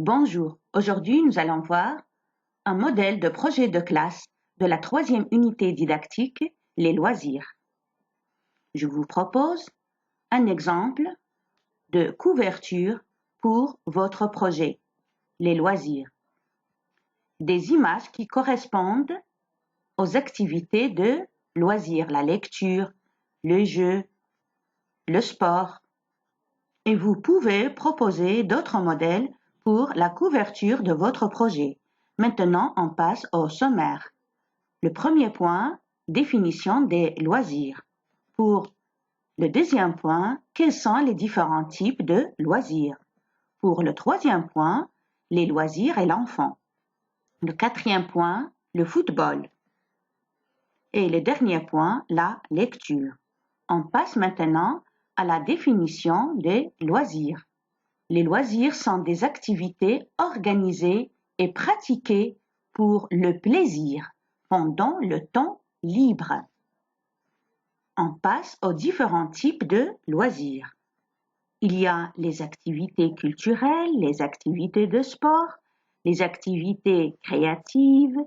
Bonjour, aujourd'hui nous allons voir un modèle de projet de classe de la troisième unité didactique, les loisirs. Je vous propose un exemple de couverture pour votre projet, les loisirs. Des images qui correspondent aux activités de loisirs, la lecture, le jeu, le sport. Et vous pouvez proposer d'autres modèles pour la couverture de votre projet. Maintenant, on passe au sommaire. Le premier point, définition des loisirs. Pour le deuxième point, quels sont les différents types de loisirs? Pour le troisième point, les loisirs et l'enfant. Le quatrième point, le football. Et le dernier point, la lecture. On passe maintenant à la définition des loisirs. Les loisirs sont des activités organisées et pratiquées pour le plaisir pendant le temps libre. On passe aux différents types de loisirs. Il y a les activités culturelles, les activités de sport, les activités créatives,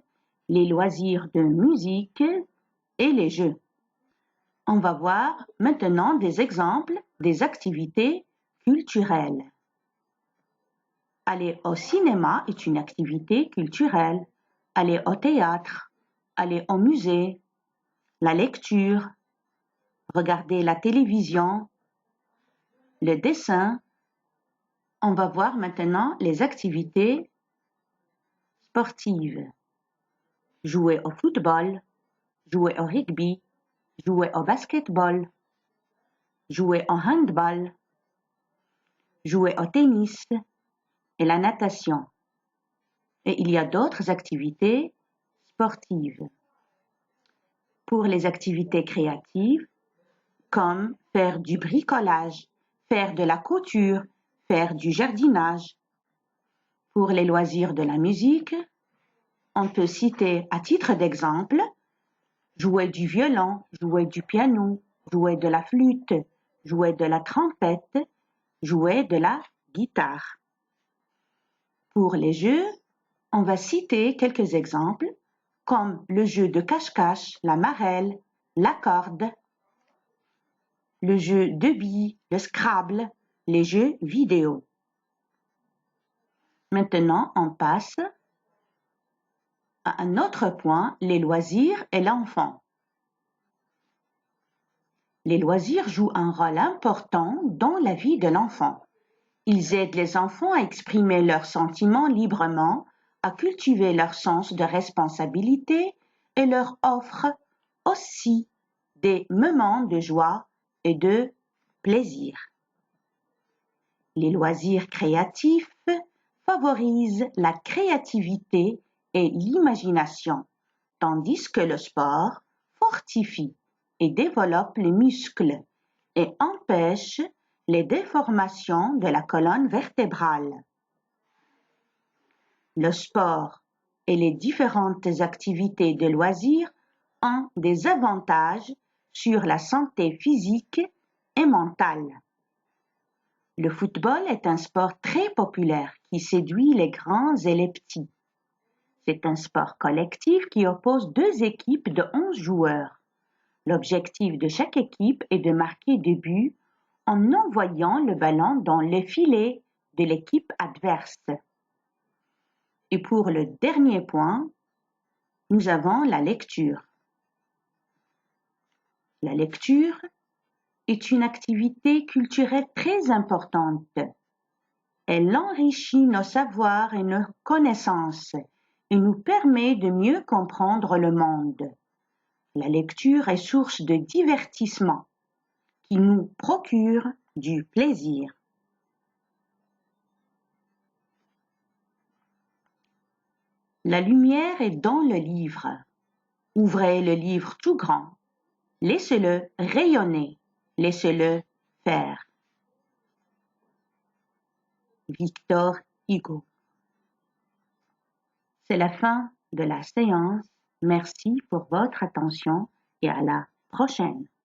les loisirs de musique et les jeux. On va voir maintenant des exemples des activités culturelles. Aller au cinéma est une activité culturelle. Aller au théâtre, aller au musée, la lecture, regarder la télévision, le dessin. On va voir maintenant les activités sportives. Jouer au football, jouer au rugby, jouer au basketball, jouer au handball, jouer au tennis et la natation. Et il y a d'autres activités sportives. Pour les activités créatives, comme faire du bricolage, faire de la couture, faire du jardinage. Pour les loisirs de la musique, on peut citer à titre d'exemple jouer du violon, jouer du piano, jouer de la flûte, jouer de la trompette, jouer de la guitare. Pour les jeux, on va citer quelques exemples comme le jeu de cache-cache, la marelle, la corde, le jeu de billes, le Scrabble, les jeux vidéo. Maintenant, on passe à un autre point, les loisirs et l'enfant. Les loisirs jouent un rôle important dans la vie de l'enfant. Ils aident les enfants à exprimer leurs sentiments librement, à cultiver leur sens de responsabilité et leur offrent aussi des moments de joie et de plaisir. Les loisirs créatifs favorisent la créativité et l'imagination, tandis que le sport fortifie et développe les muscles et empêche les déformations de la colonne vertébrale. Le sport et les différentes activités de loisirs ont des avantages sur la santé physique et mentale. Le football est un sport très populaire qui séduit les grands et les petits. C'est un sport collectif qui oppose deux équipes de 11 joueurs. L'objectif de chaque équipe est de marquer des buts en envoyant le ballon dans le filet de l'équipe adverse. Et pour le dernier point, nous avons la lecture. La lecture est une activité culturelle très importante. Elle enrichit nos savoirs et nos connaissances et nous permet de mieux comprendre le monde. La lecture est source de divertissement qui nous procure du plaisir. La lumière est dans le livre. Ouvrez le livre tout grand. Laissez-le rayonner. Laissez-le faire. Victor Hugo. C'est la fin de la séance. Merci pour votre attention et à la prochaine.